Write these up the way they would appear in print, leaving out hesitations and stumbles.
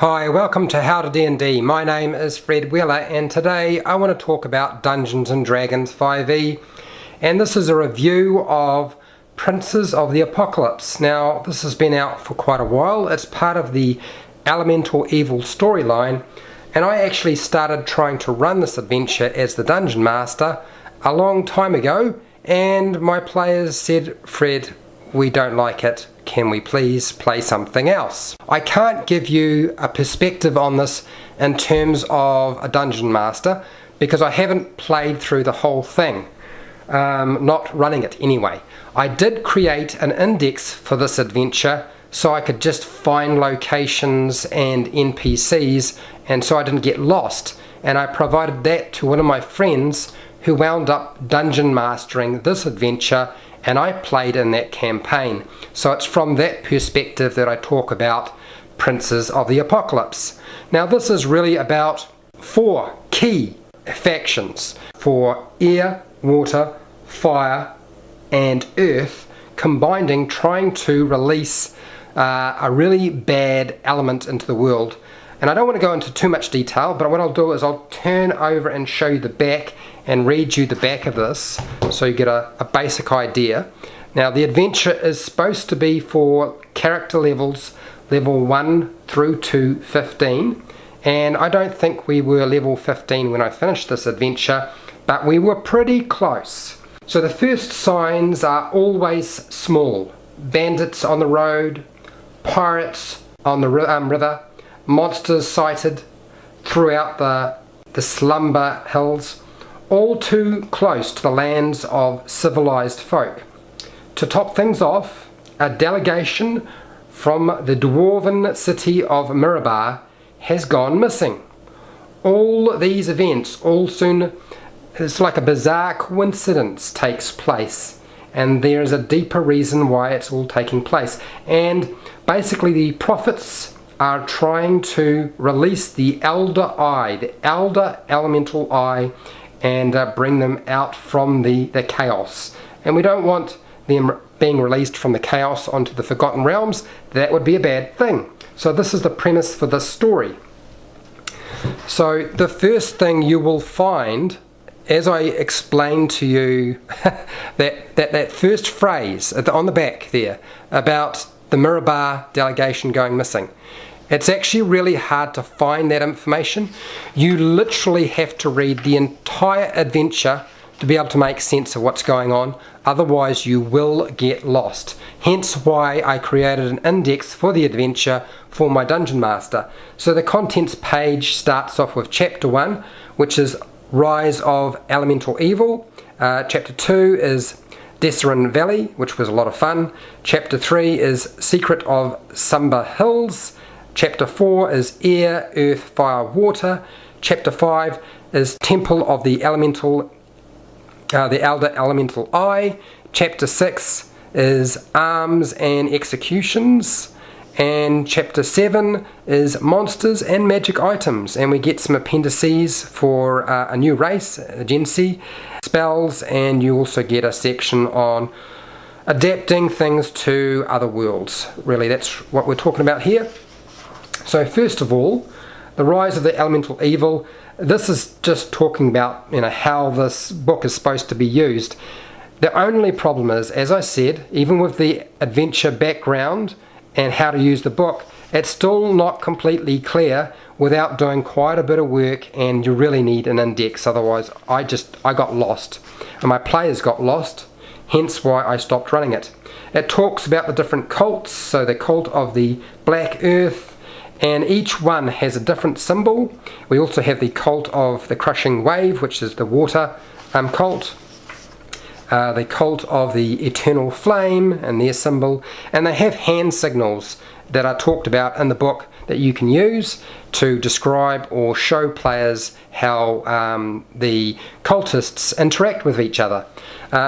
Hi, welcome to HowtoDandD. My name is Fred Wheeler and today I want to talk about Dungeons & Dragons 5e, and this is a review of Princes of the Apocalypse. Now this has been out for quite a while. It's part of the Elemental Evil storyline, and I actually started trying to run this adventure as the Dungeon Master a long time ago, and my players said, "Fred, we don't like it. Can we please play something else?" I can't give you a perspective on this in terms of a Dungeon Master because I haven't played through the whole thing, not running it anyway. I did create an index for this adventure so I could just find locations and NPCs, and so I didn't get lost, and I provided that to one of my friends who wound up dungeon mastering this adventure, and I played in that campaign. So it's from that perspective that I talk about Princes of the Apocalypse. Now this is really about 4 key factions for air, water, fire and earth combining, trying to release a really bad element into the world. And I don't want to go into too much detail, but what I'll do is I'll turn over and show you the back and read you the back of this so you get a basic idea. Now the adventure is supposed to be for character levels level 1 through to 15, and I don't think we were level 15 when I finished this adventure, but we were pretty close. So the first signs are always small: bandits on the road, pirates on the river, monsters sighted throughout the slumber hills, all too close to the lands of civilized folk. To top things off, a delegation from the dwarven city of Mirabar has gone missing. All these events it's like a bizarre coincidence takes place, and there is a deeper reason why it's all taking place. And basically the prophets are trying to release the Elder Eye, the Elder Elemental Eye, and bring them out from the chaos. And we don't want them being released from the chaos onto the Forgotten Realms. That would be a bad thing. So this is the premise for this story. So the first thing you will find, as I explained to you, that first phrase on the back there about the Mirabar delegation going missing, it's actually really hard to find that information. You literally have to read the entire adventure to be able to make sense of what's going on, otherwise you will get lost. Hence why I created an index for the adventure for my Dungeon Master. So the contents page starts off with Chapter 1, which is Rise of Elemental Evil. Chapter 2 is Desserin Valley, which was a lot of fun. Chapter 3 is Secret of Slumber Hills. Chapter 4 is Air, Earth, Fire, Water. Chapter 5 is Temple of the Elder Elemental Eye. Chapter 6 is Arms and Executions. And Chapter 7 is Monsters and Magic Items. And we get some appendices for a new race, a Gen C, spells, and you also get a section on adapting things to other worlds. Really, that's what we're talking about here. So first of all, the Rise of the Elemental Evil. This is just talking about, how this book is supposed to be used. The only problem is, as I said, even with the adventure background and how to use the book, it's still not completely clear without doing quite a bit of work, and you really need an index, otherwise I got lost and my players got lost, hence why I stopped running it. It talks about the different cults, so the cult of the Black Earth, and each one has a different symbol. We also have the cult of the Crushing Wave, which is the water cult, the cult of the Eternal Flame and their symbol, and they have hand signals that are talked about in the book that you can use to describe or show players how the cultists interact with each other.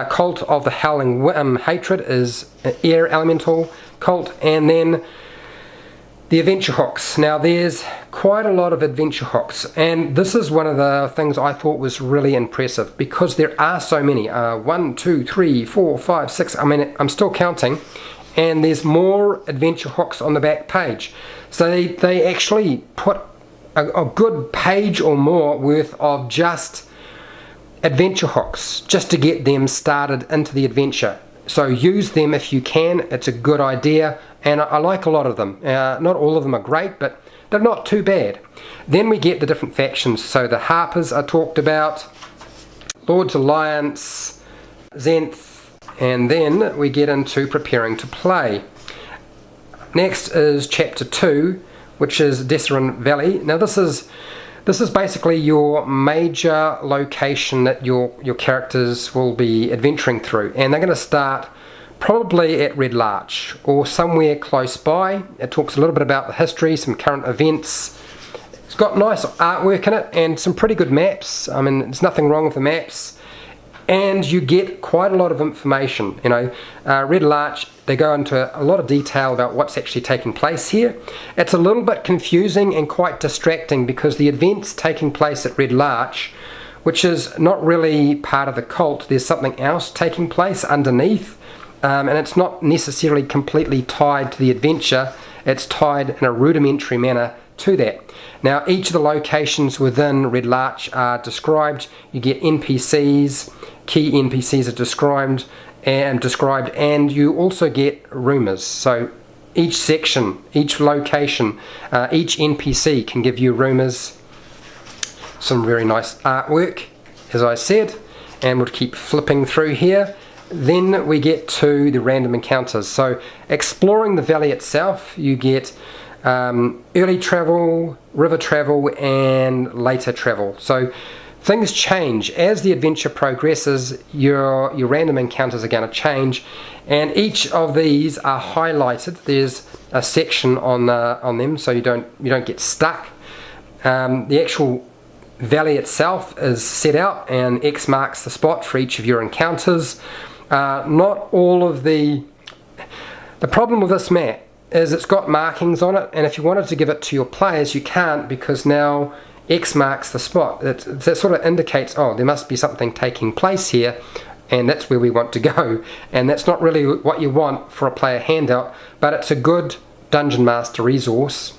Cult of the Howling Hatred is Air Elemental cult, and then the adventure hooks. Now there's quite a lot of adventure hooks, and this is one of the things I thought was really impressive because there are so many. 1, 2, 3, 4, 5, 6. I'm still counting, and there's more adventure hooks on the back page. So they actually put a good page or more worth of just adventure hooks just to get them started into the adventure. So use them if you can. It's a good idea, and I like a lot of them. Not all of them are great, but they're not too bad. Then we get the different factions. So the Harpers are talked about, Lord's Alliance, Zenth, and then we get into preparing to play. Next is Chapter 2, which is Desserin Valley. Now this is basically your major location that your characters will be adventuring through, and they're going to start probably at Red Larch or somewhere close by. It talks a little bit about the history, some current events. It's got nice artwork in it and some pretty good maps. I mean, there's nothing wrong with the maps, and you get quite a lot of information. You know, Red Larch, they go into a lot of detail about what's actually taking place here. It's a little bit confusing and quite distracting because the events taking place at Red Larch, which is not really part of the cult, there's something else taking place underneath, and it's not necessarily completely tied to the adventure. It's tied in a rudimentary manner to that. Now, each of the locations within Red Larch are described. You get NPCs, key NPCs are described, and you also get rumours. So each section, each location, each NPC can give you rumours. Some very nice artwork, as I said, and we'll keep flipping through here. Then we get to the random encounters. So exploring the valley itself, you get early travel, river travel, and later travel. So things change as the adventure progresses. Your random encounters are going to change, and each of these are highlighted. There's a section on them, so you don't get stuck. The actual valley itself is set out, and X marks the spot for each of your encounters. Not all of the problem with this map is it's got markings on it, and if you wanted to give it to your players, you can't, because now X marks the spot. That sort of indicates, oh, there must be something taking place here, and that's where we want to go. And that's not really what you want for a player handout, but it's a good Dungeon Master resource.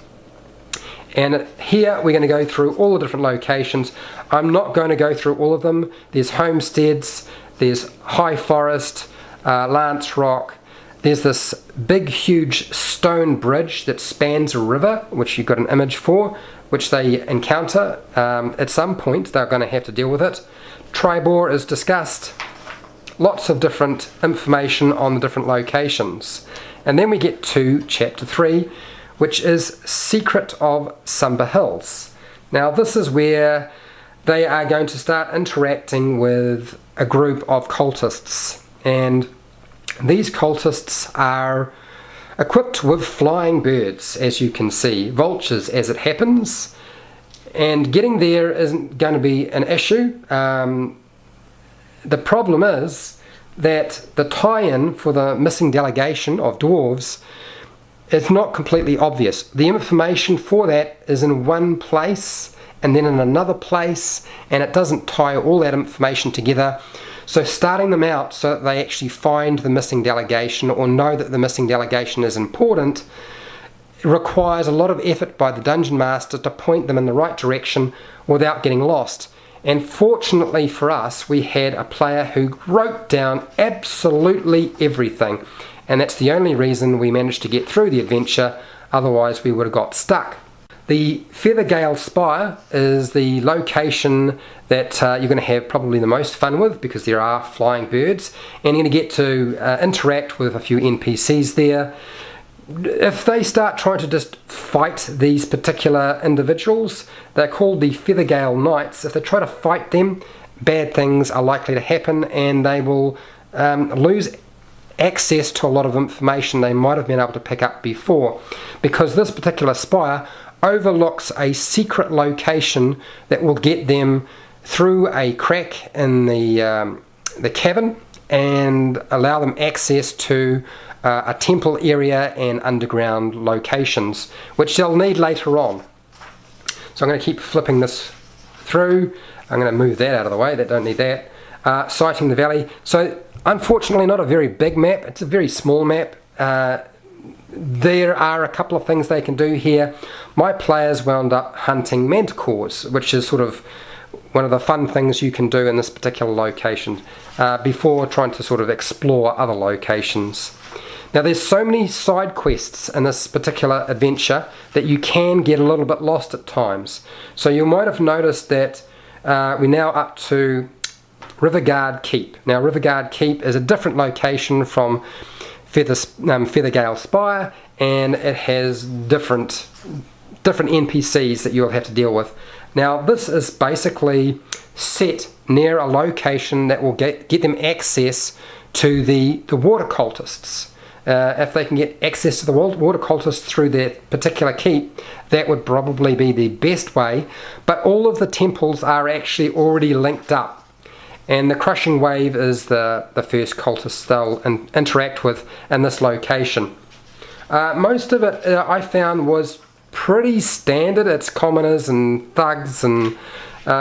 And here we're going to go through all the different locations. I'm not going to go through all of them. There's homesteads, there's High Forest, Lance Rock. There's this big huge stone bridge that spans a river, which you've got an image for, which they encounter. At some point they're going to have to deal with it. Tribor is discussed. Lots of different information on the different locations. And then we get to Chapter 3, which is Secret of Sumber Hills. Now this is where they are going to start interacting with a group of cultists, and these cultists are equipped with flying birds, as you can see, vultures as it happens, and getting there isn't going to be an issue. The problem is that the tie-in for the missing delegation of dwarves is not completely obvious. The information for that is in one place and then in another place, and it doesn't tie all that information together. So starting them out so that they actually find the missing delegation or know that the missing delegation is important requires a lot of effort by the Dungeon Master to point them in the right direction without getting lost. And fortunately for us, we had a player who wrote down absolutely everything, and that's the only reason we managed to get through the adventure. Otherwise we would have got stuck. The Feathergale Spire is the location that you're going to have probably the most fun with, because there are flying birds, and you're going to get to interact with a few NPCs there. If they start trying to just fight these particular individuals, they're called the Feathergale Knights. If they try to fight them, bad things are likely to happen, and they will lose access to a lot of information they might have been able to pick up before, because this particular spire overlooks a secret location that will get them through a crack in the cavern and allow them access to a temple area and underground locations, which they'll need later on. So I'm going to keep flipping this through. I'm going to move that out of the way, don't need that. Sighting the valley. So unfortunately not a very big map, it's a very small map. there are a couple of things they can do here. My players wound up hunting manticores, which is sort of one of the fun things you can do in this particular location before trying to sort of explore other locations. Now there's so many side quests in this particular adventure that you can get a little bit lost at times. So you might have noticed that we're now up to Riverguard Keep. Now Riverguard Keep is a different location from Feathergale Spire, and it has different NPCs that you'll have to deal with. Now this is basically set near a location that will get them access to the water cultists. If they can get access to the water cultists through their particular keep, that would probably be the best way, but all of the temples are actually already linked up. And the Crushing Wave is the first cultist they'll interact with in this location. Most of it I found was pretty standard. It's commoners and thugs and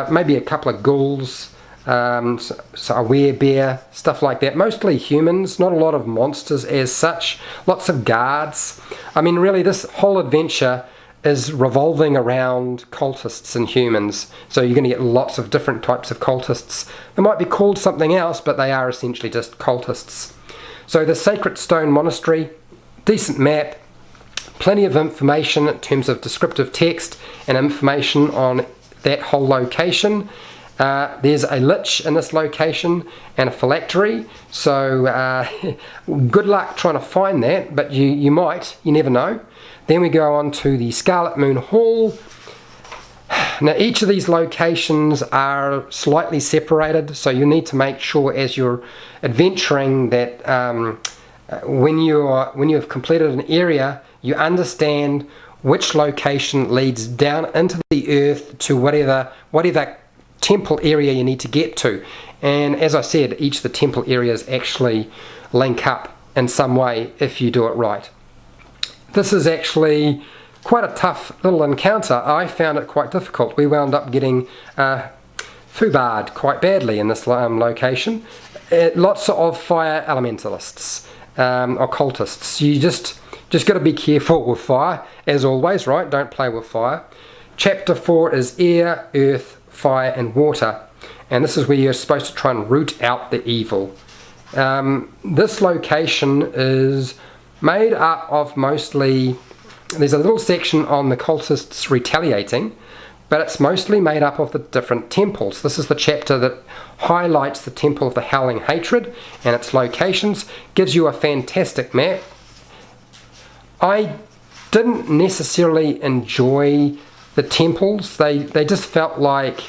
maybe a couple of ghouls, so a werebear, stuff like that. Mostly humans, not a lot of monsters as such. Lots of guards. I mean, really, this whole adventure is revolving around cultists and humans, so you're going to get lots of different types of cultists. They might be called something else, but they are essentially just cultists. So the Sacred Stone Monastery, decent map, plenty of information in terms of descriptive text and information on that whole location. There's a lich in this location and a phylactery, so good luck trying to find that, but you might, you never know. Then we go on to the Scarlet Moon Hall. Now each of these locations are slightly separated, so you need to make sure as you're adventuring that when you have completed an area, you understand which location leads down into the earth to whatever temple area you need to get to. And as I said, each of the temple areas actually link up in some way if you do it right. This is actually quite a tough little encounter. I found it quite difficult. We wound up getting foobarred quite badly in this location. Lots of fire elementalists, occultists. You just got to be careful with fire, as always, right? Don't play with fire. Chapter 4 is air, earth, fire and water, and this is where you're supposed to try and root out the evil. This location is made up of mostly, there's a little section on the cultists retaliating, but it's mostly made up of the different temples. This is the chapter that highlights the Temple of the Howling Hatred and its locations, gives you a fantastic map. I didn't necessarily enjoy the temples. They just felt like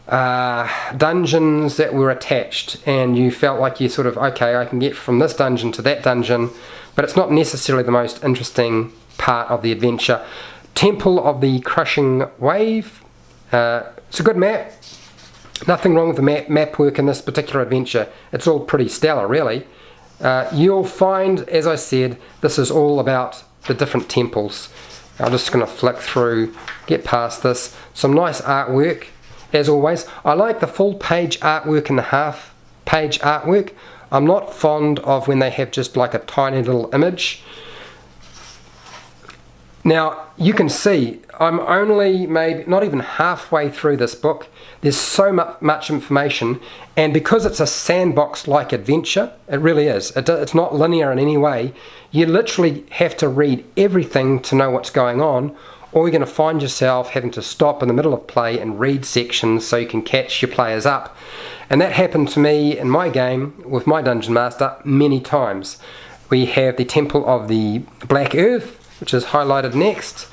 dungeons that were attached, and you felt like you sort of, okay, I can get from this dungeon to that dungeon, but it's not necessarily the most interesting part of the adventure. Temple of the Crushing Wave, it's a good map. Nothing wrong with the map work in this particular adventure. It's all pretty stellar, really. You'll find, as I said, this is all about the different temples. I'm just going to flick through, get past this. Some nice artwork, as always. I like the full page artwork and the half page artwork. I'm not fond of when they have just like a tiny little image. Now you can see I'm only maybe not even halfway through this book. There's so much information, and because it's a sandbox like adventure, it really is. It's not linear in any way. You literally have to read everything to know what's going on, or you're going to find yourself having to stop in the middle of play and read sections so you can catch your players up. And that happened to me in my game with my Dungeon Master many times. We have the Temple of the Black Earth, which is highlighted next.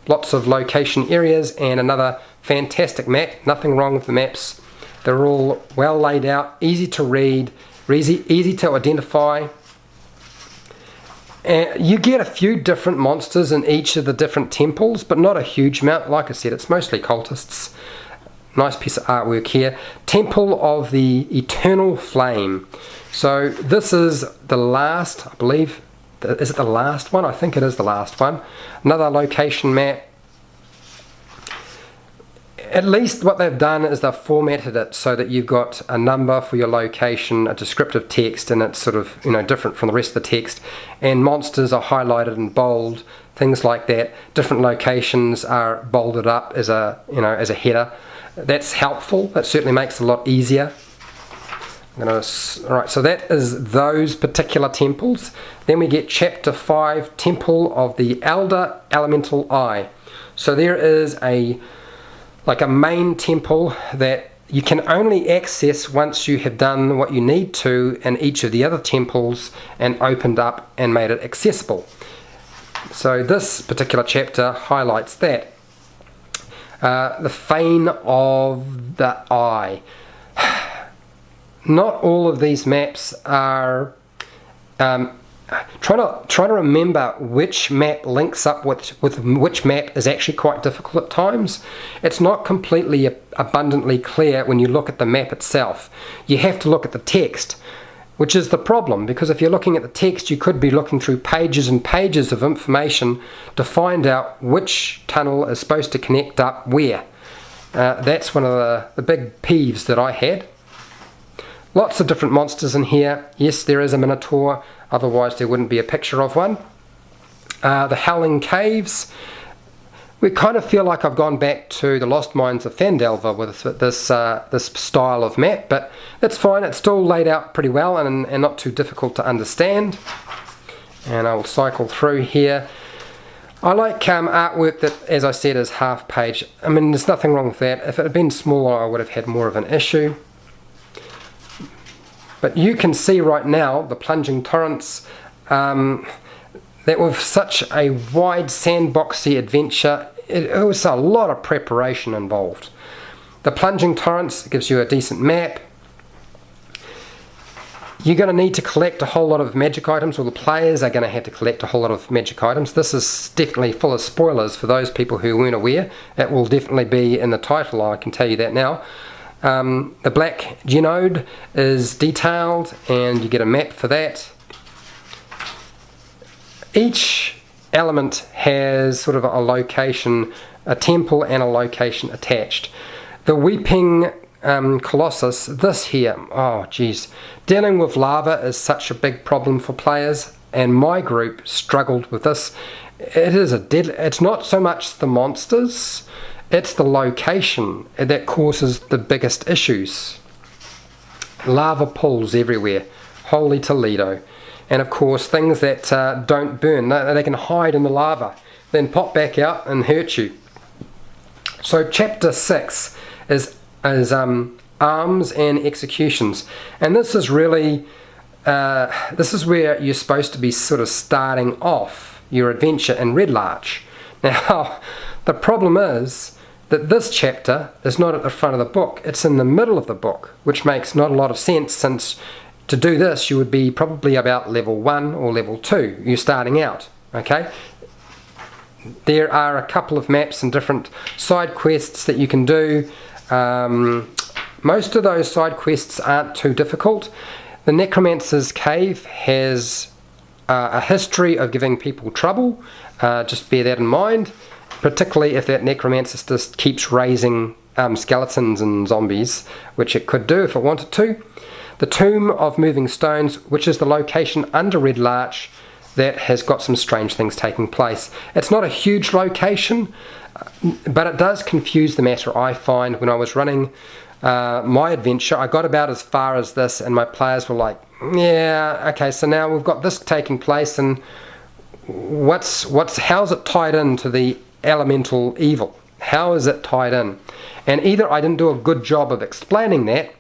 Lots of location areas and another fantastic map. Nothing wrong with the maps. They're all well laid out, easy to read, easy to identify. And you get a few different monsters in each of the different temples, but not a huge amount. Like I said, it's mostly cultists. Nice piece of artwork here. Temple of the Eternal Flame. So this is the last, I believe, is it the last one? I think it is the last one. Another location map. At least what they've done is they've formatted it so that you've got a number for your location, a descriptive text, and it's sort of, different from the rest of the text, and monsters are highlighted in bold, things like that. Different locations are bolded up as a header. That's helpful. That certainly makes it a lot easier. Alright, so that is those particular temples. Then we get chapter 5, Temple of the Elder Elemental Eye. So there is a main temple that you can only access once you have done what you need to in each of the other temples and opened up and made it accessible. So this particular chapter highlights that. The Fane of the Eye. Not all of these maps are... Trying to remember which map links up with which map is actually quite difficult at times. It's not completely abundantly clear when you look at the map itself. You have to look at the text, which is the problem, because if you're looking at the text, you could be looking through pages and pages of information to find out which tunnel is supposed to connect up where. That's one of the big peeves that I had. Lots of different monsters in here. Yes, there is a Minotaur, otherwise there wouldn't be a picture of one. The Howling Caves. We kind of feel like I've gone back to the Lost Mines of Phandelver with this style of map, but that's fine. It's still laid out pretty well and not too difficult to understand. And I'll cycle through here. I like artwork that, as I said, is half page. I mean, there's nothing wrong with that. If it had been smaller, I would have had more of an issue. But you can see right now the plunging torrents, that with such a wide sandboxy adventure, it was a lot of preparation involved. The plunging torrents gives you a decent map. You're going to need to collect a whole lot of magic items, or the players are going to have to collect a whole lot of magic items. This is definitely full of spoilers for those people who weren't aware. It will definitely be in the title, I can tell you that now. The Black Genode is detailed, and you get a map for that. Each element has sort of a location, a temple and a location attached. The Weeping Colossus, this here, oh geez, dealing with lava is such a big problem for players, and my group struggled with this. It's not so much the monsters, it's the location that causes the biggest issues. Lava pools everywhere, holy Toledo. And of course things that don't burn, they can hide in the lava, then pop back out and hurt you. So chapter 6 is arms and executions, and this is really this is where you're supposed to be sort of starting off your adventure in Red Larch. Now the problem is that this chapter is not at the front of the book, it's in the middle of the book, which makes not a lot of sense, since to do this you would be probably about level 1 or level 2, you're starting out, okay? There are a couple of maps and different side quests that you can do. Most of those side quests aren't too difficult. The Necromancer's Cave has a history of giving people trouble, just bear that in mind, particularly if that Necromancer just keeps raising skeletons and zombies, which it could do if it wanted to. The Tomb of Moving Stones, which is the location under Red Larch that has got some strange things taking place. It's not a huge location, but it does confuse the matter, I find. When I was running my adventure, I got about as far as this, and my players were like, yeah, okay, so now we've got this taking place, and how's it tied into the elemental evil? How is it tied in? And either I didn't do a good job of explaining that,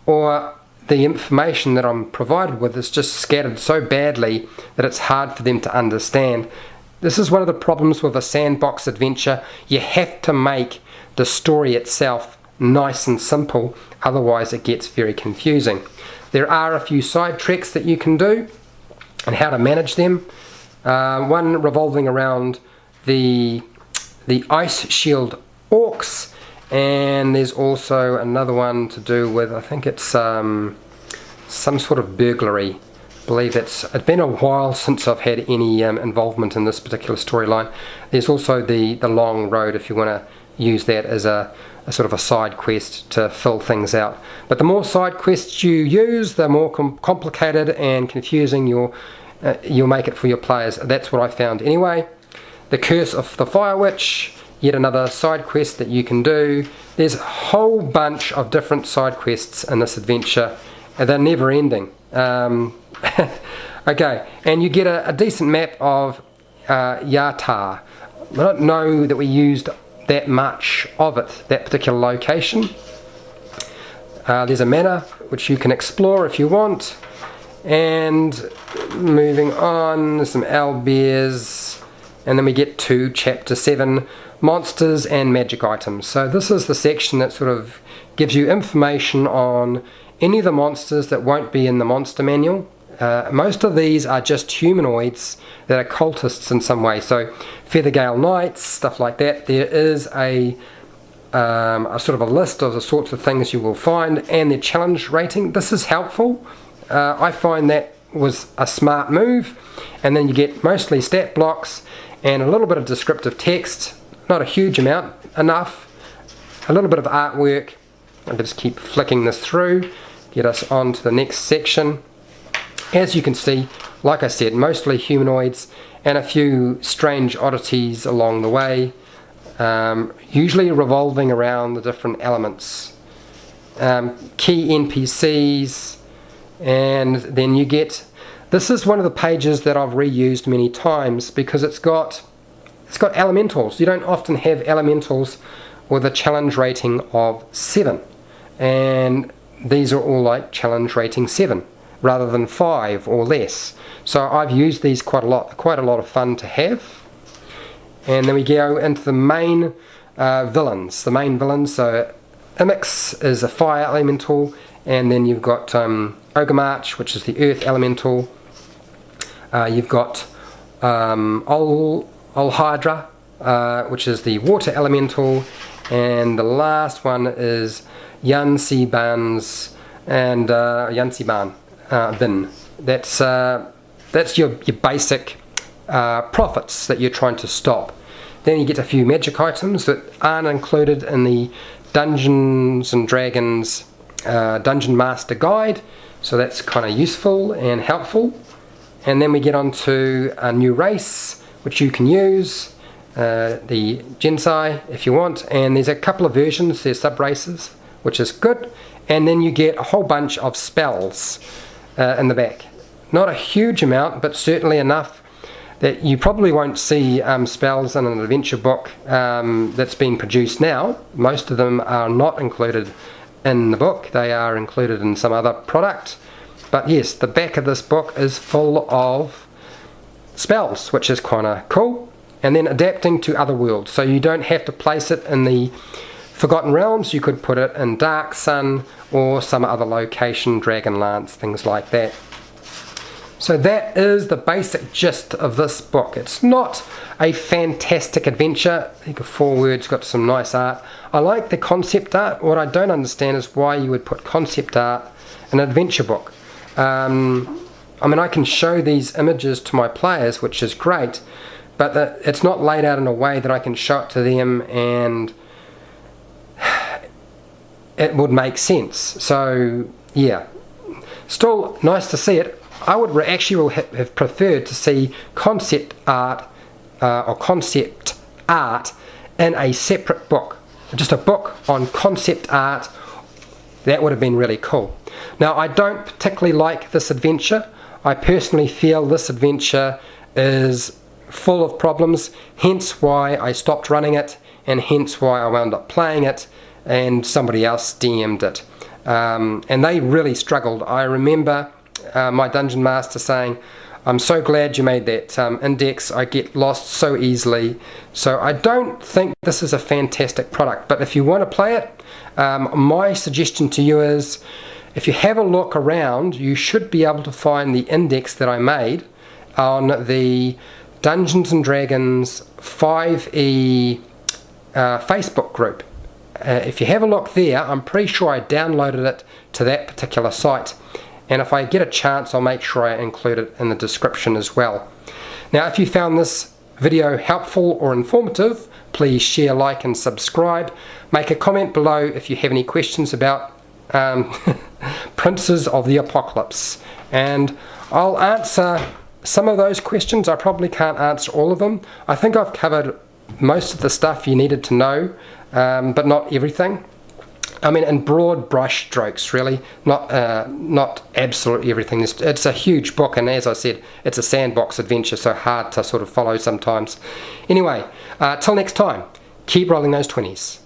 or the information that I'm provided with is just scattered so badly that it's hard for them to understand. This is one of the problems with a sandbox adventure. You have to make the story itself nice and simple, otherwise it gets very confusing. There are a few side treks that you can do and how to manage them. One revolving around the Ice Shield Orcs, and there's also another one to do with, I think it's some sort of burglary. I believe it's been a while since I've had any involvement in this particular storyline. There's also the long road if you want to use that as a sort of a side quest to fill things out. But the more side quests you use, the more complicated and confusing you'll make it for your players. That's what I found anyway. The Curse of the Fire Witch, yet another side quest that you can do. There's a whole bunch of different side quests in this adventure, and they're never ending. Okay, and you get a decent map of Yatar. I don't know that we used that much of it, that particular location. There's a manor which you can explore if you want, and moving on, there's some owlbears, and then we get to chapter 7, monsters and magic items. So this is the section that sort of gives you information on any of the monsters that won't be in the monster manual. Most of these are just humanoids that are cultists in some way, so Feathergale Knights, stuff like that. There is a sort of a list of the sorts of things you will find and their challenge rating. This is helpful. I find that was a smart move, and then you get mostly stat blocks and a little bit of descriptive text, not a huge amount, enough, a little bit of artwork. I'll just keep flicking this through, get us on to the next section. As you can see, like I said, mostly humanoids and a few strange oddities along the way, usually revolving around the different elements. Key NPCs, and then you get, this is one of the pages that I've reused many times because it's got elementals. You don't often have elementals with a challenge rating of 7, and these are all like challenge rating 7 rather than 5 or less. So I've used these quite a lot of fun to have. And then we go into the main villains. So Imix is a fire elemental, and then you've got Ogremarch, which is the earth elemental. You've got Olhydra, which is the water elemental, and the last one is Yansiban's and Yansiban Bin. That's your basic profits that you're trying to stop. Then you get a few magic items that aren't included in the Dungeons and Dragons Dungeon Master Guide, so that's kind of useful and helpful. And then we get on to a new race which you can use, the Gensai if you want, and there's a couple of versions, there's sub races, which is good. And then you get a whole bunch of spells in the back. Not a huge amount, but certainly enough that you probably won't see spells in an adventure book that's been produced now. Most of them are not included in the book, they are included in some other product. But yes, the back of this book is full of spells, which is kind of cool. And then adapting to other worlds, so you don't have to place it in the Forgotten Realms. You could put it in Dark Sun or some other location, Dragonlance, things like that. So that is the basic gist of this book. It's not a fantastic adventure. I think 4 words, got some nice art. I like the concept art. What I don't understand is why you would put concept art in an adventure book. I mean, I can show these images to my players, which is great, but it's not laid out in a way that I can show it to them and it would make sense. So yeah, still nice to see it. I would actually have preferred to see concept art or concept art in a separate book, just a book on concept art. That would have been really cool. Now, I don't particularly like this adventure. I personally feel this adventure is full of problems, hence why I stopped running it, and hence why I wound up playing it and somebody else DM'd it. And they really struggled. I remember my Dungeon Master saying, "I'm so glad you made that index, I get lost so easily." So I don't think this is a fantastic product, but if you want to play it, my suggestion to you is, if you have a look around, you should be able to find the index that I made on the Dungeons and Dragons 5e Facebook group. If you have a look there, I'm pretty sure I downloaded it to that particular site, and if I get a chance, I'll make sure I include it in the description as well. Now, if you found this video helpful or informative, please share, like and subscribe. Make a comment below if you have any questions about Princes of the Apocalypse, and I'll answer some of those questions. I probably can't answer all of them. I think I've covered most of the stuff you needed to know, but not everything. I mean, in broad brush strokes, really, not absolutely everything. It's a huge book, and as I said, it's a sandbox adventure, so hard to sort of follow sometimes. Anyway, till next time, keep rolling those 20s.